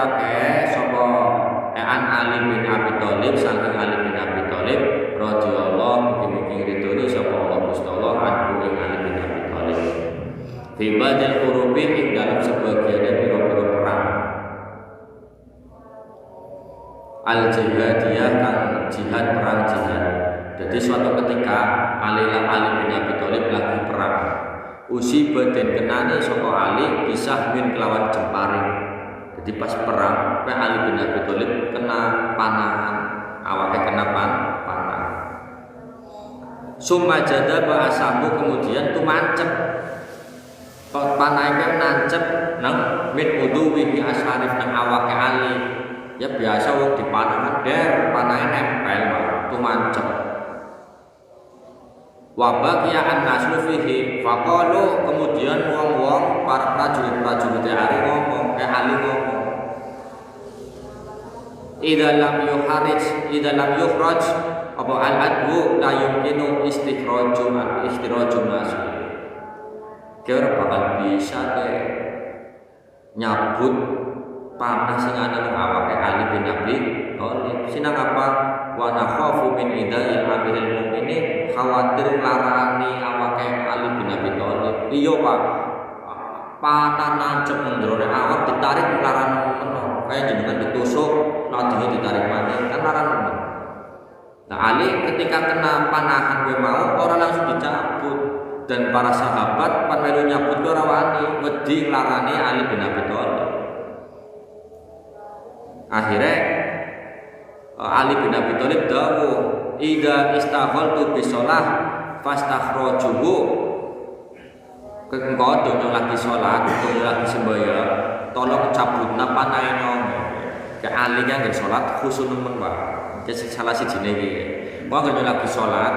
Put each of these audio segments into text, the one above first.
riwayatake sapa an Ali bin Abi Thalib saking Ali bin Abi Thalib radhiyallahu mugi-mugi ridhone sapa Allah Gusti Allah anhu ing Ali bin Abi Thalib. Fi badal qurubi ing dalam sebagian pira-pira perang. Al jihadiyah kan jihad perang jihad. Jadi suatu ketika Ali bin Abi Thalib lagi perang. Usi badan kenane saka Ali bisa min kelawan jemparing. Jadi pas perang, Ali bin Abi Thalib kena panahan, awake kena panah. Summa jada ba'asamu kemudian tumancep. Panahnya nancep nang min uduwi asharif nang awake Ali. Ya biasa wong dipanah der, panahnya nempel tumancep. Wabaqiya an-nasu fihi faqalu kemudian wong-wong para prajurit Ali ngomong idza lam yukhraj apa al-adwu la yumkinu istikhrajun nas kira bakal bisa nyabut panah sing ana nang awake Ali bin Abi Thalib sinang apa wa nakhafu min idzail amiril mukminin khawatir larani awake Ali bin Abi Thalib iya Pak panah nancep ndrone awak ditarik larang meneh kaya jenengan ditusuk ladine ditarik maneh kan larang meneh. Nah Ali ketika kena panahan gue mau ora langsung dicabut dan para sahabat pan melu nyabut ora wani wedi larane Ali bin Abi Thalib. Akhirnya Ali bin Abi Thalib dawuh idza istaghaltu bisolah fastakhrajuhu engko donya lagi salat donya lagi sembahyang tolong cabutna panahe nyong ke Ali kan nggih salat khusus nemen Pak iki salah sijine iki wong donya lagi salat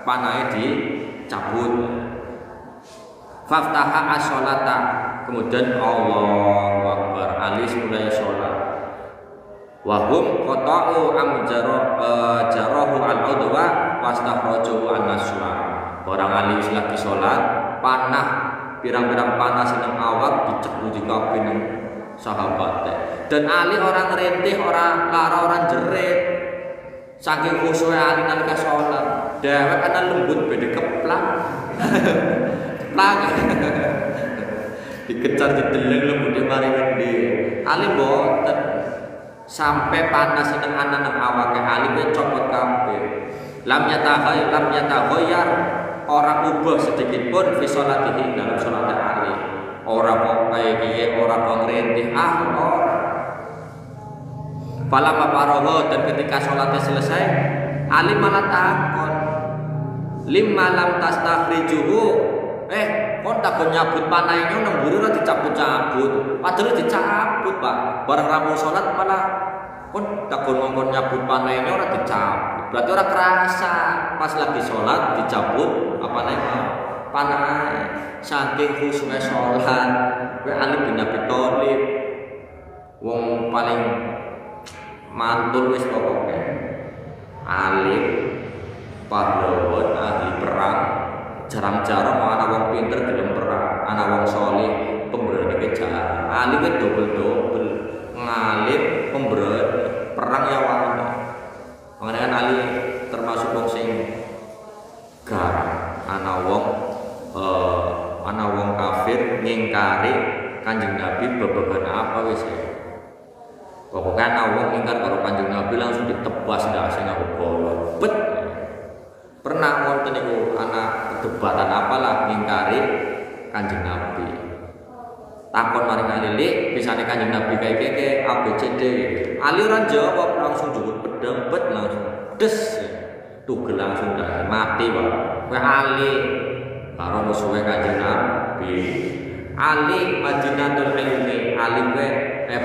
panahe dicabut faftaha as-sholata kemudian Allahu Akbar Ali mulai salat wahum qata'u jarahu al-udwa wastakhrajuhu an-nasra. Orang Ali lagi salat, panah pirang-pirang panah sing awak dicebu di kabeh nang sahabat. Dan Ali orang rentih, orang jerit. Saking khusyuk Ali nalika salat, dhewek ana lembut beda keplak. Keplak. Dikejar dideleng lembut mari ngendi. Ali mboten sampai panas nang ana nang awake Ali wis copot kabeh. Lam yataghayyar ora ubah sedikit pun fi sholatihi dalam salat Ali. Ora kok kaya piye, ora kok ngrintih ora. Falamma faragha dan ketika salatnya selesai Ali malah takon limma lam tastakhrijuhu kon takon nyabut panahnya nang mburi ora dicabut-cabut padahal dicabut Pak bareng rampung salat malah kon takon ngomong nyabut panahnya ora dicabut berarti ora kerasa pas lagi salat dicabut apa panah saking khusyuk salat kowe Ali bin Abi Thalib wong paling mantul wis pokoke alim pahlawan ahli perang jarang-jarang ana wong pinter gelem perang ana wong saleh pemberani kejar Ali ke double ngalim pemberani perang ya wae makanya Ali termasuk wong sing garang ana wong kafir ngingkari Kanjeng Nabi babagan apa wis pokoknya ana wong ingkar karo Kanjeng Nabi langsung ditebas ndase nganggo golok. Bet. Pernah wonten niku ana perdebatan apalah ngingkari Kanjeng Nabi. Takon maring Ali, bisane Kanjeng Nabi kayak ABCD. Ali ora jawab langsung juput pedang bet langsung des. Tugel langsung dah mati, Pak. Kowe Ali karo musuhe Kanjeng Nabi. Ali Madinatul Ilmi, Ali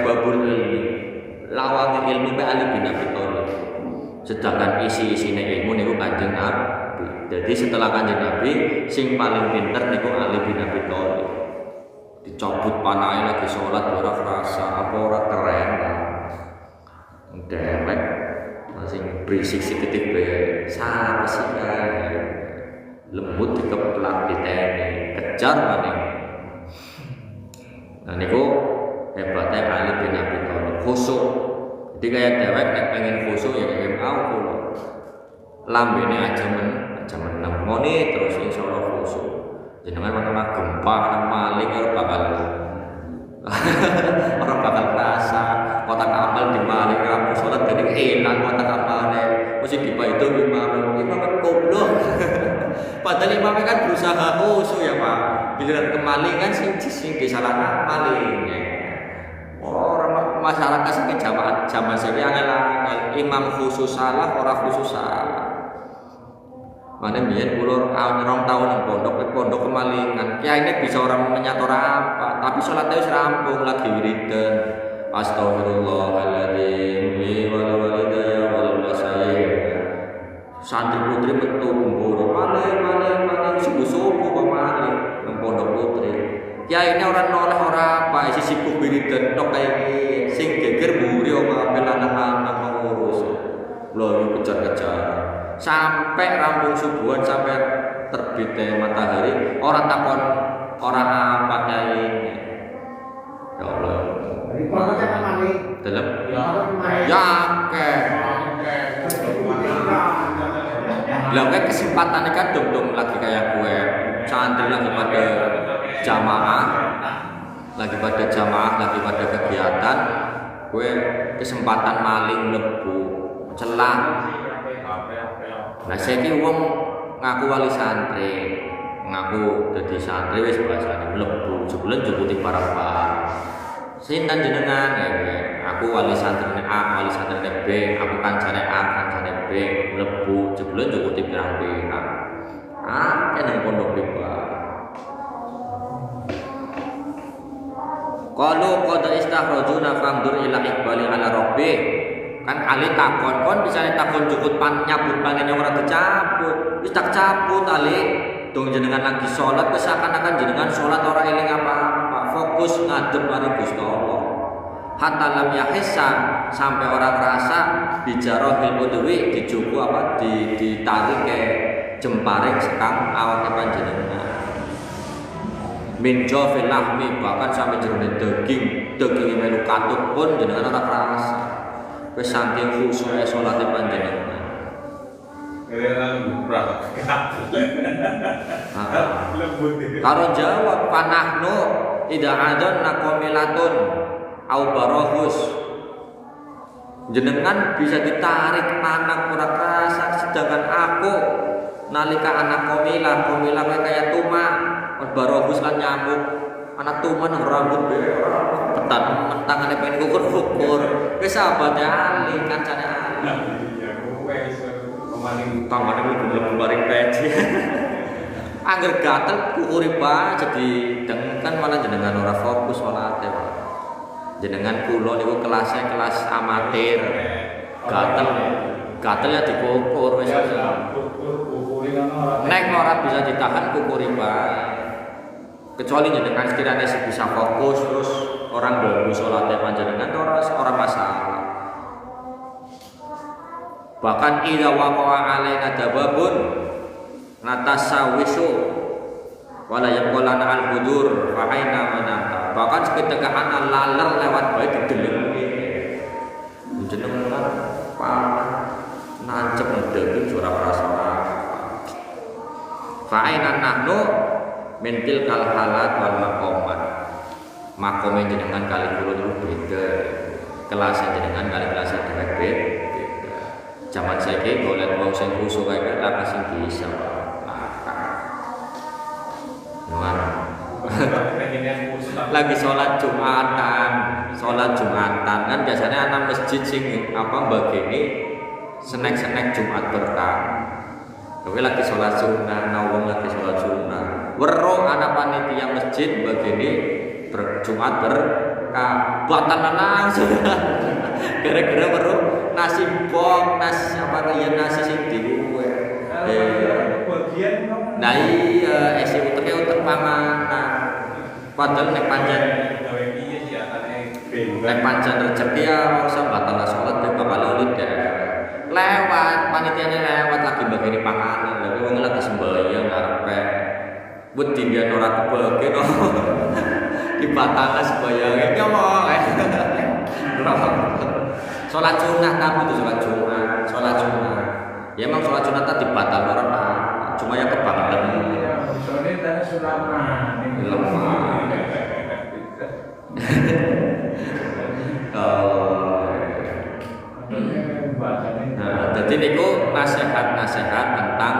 babul ilmi. Lawange ilmu pe Ali bin Abi Thalib. Sedangkan isi-isine ilmu niku Kanjeng Nabi. Jadi setelah Kanjeng Nabi sing paling pinter niku Ali bin Abi Thalib. Dicabut panahe lagi salat ora kerasa apa ora keren. Dewek sing berisik sithik bae. Sapa sih kae? Lembut dikeplak diteni, kejar maning. Nah niku hebatnya Ali bin Abi Thalib. khusuk. Jadi kayak dewek nek pengen khusuk ya kayak mau kula. Lambene aja meneng moni terus insyaallah khusuk. Jenengan mana gempa maling orang bakal rasa kotak amal di maling kamu sholat jadi hilang kotak amalnya mesti dipa itu imam goblok. Padahal imamnya kan berusaha khusyuk ya Pak. Giliran kemalingan sing disalahkan maling. Orang masyarakat sing zaman saiki angel imam khusyuk salah ora khusyuk salah. Mana biar pulau orang tahun yang pondok kemalingan. Ya ini bisa orang menyator apa? Tapi sholatnya sudah rampung lagi wiridan. Astagfirullahaladzim. Walidaya walidaya. Santri putri metu kumpul. Maling. Subuh kok maling. Pondok putri. Ya ini orang noleh orang apa? Isi sibuk wiridan. Tok kayak ini. Sing geger buri apa? Anak-anak mengurus. Lalu kejar-kejar. Sampai rampung subuhan sampai terbitnya matahari orang takon orang apa kayak ini ya Allah dalam ya kayak kesempatan kan dong lagi kayak gue santri lagi pada jamaah lagi pada kegiatan gue kesempatan maling lebu celah. Nah saya ini wong ngaku wali santri, ngaku jadi santri wis bahasane mlebu sebulan cukup barang-barang. Sinten jenengan ya, aku wali santri A, wali santri B, aku kancane A, kancane B, mlebu sebulan cukup pirang-pirang. Nang pondok pipa. Qalu qad istakhrajuna famdur ila iqbali ala rabbih. Kan ali takon kon bisa takon cukup nyabut panene ora dicabut wis tak cabut ali dong jenengan lagi salat wis akan jenengan salat ora eling apa-apa fokus ngadep marang Gusti Allah hatta lam yahissa sampai orang rasa bijarahil udwi dijuku apa ditarik ke jemparing sekam awake panjenengan min jofil lahmi bahkan sampai jerone daging melu katut pun jenengan ora rasa. Wis saking khusyuke salate panjenengan. Karo jawab panahnu tidak ada nakomilatun au barahus. Jenengan bisa ditarik panah ora kerasa sedangkan aku nalika anak komilah kayak tumak barahus lan nyamuk. Anak tuman rambut petan mentangane pengen kukur wis abate ali kancane ali tangane mlebu baring peci angger gatel kukuri Pak jadi dengan malah jenengan ora fokus salate Pak jenengan kula niku kelasnya kelas amatir gatel ya dikukur wis nek ora bisa ditahan kukuri Pak kecuali jenengan sekiranya bisa fokus terus orang ganggu sholatnya panjenengan orang masalah. Bahkan idza waqa'a alaina dababun natasawisu wala yaqulana al-hudur fa aina manata. Bahkan ketika anak laler lewat bae dideleng jenengan panah nancep ndek ora rasa. Fa aina nahnu mentil kal halat wal maqamat makome jenengan kali kula niku beda kelas jenengan kali kelas dewek beda zaman saiki golek wong sing khusyuk kae ora sing bisa lagi sholat Jumatan kan biasanya anak masjid sing bagene snack Jumat berkah. Kowe lagi sholat sunnah, nawang lagi sholat sunnah. Weruh anak panitia masjid begini Jumat berkah batal langsung. Gara-gara weruh nasi bong, nasi sing diuwe. Nah iya, isi utek panganan. Padahal nek pancen rezeki ya ora batal sholat ya bakal lewat panitianya lewat lagi bagini panganan lagi wong lagi sembahyang ngarepe wedi biyen ora kebagi no dibatalna sembahyang iki omong Sholat sunnah tapi itu sholat Jumat, sholat sunnah. Ya emang sholat sunnah tadi batal orang cuma ya kebangetan. Soalnya tadi sulama. Lemah. Nah, jadi niku nasihat-nasihat tentang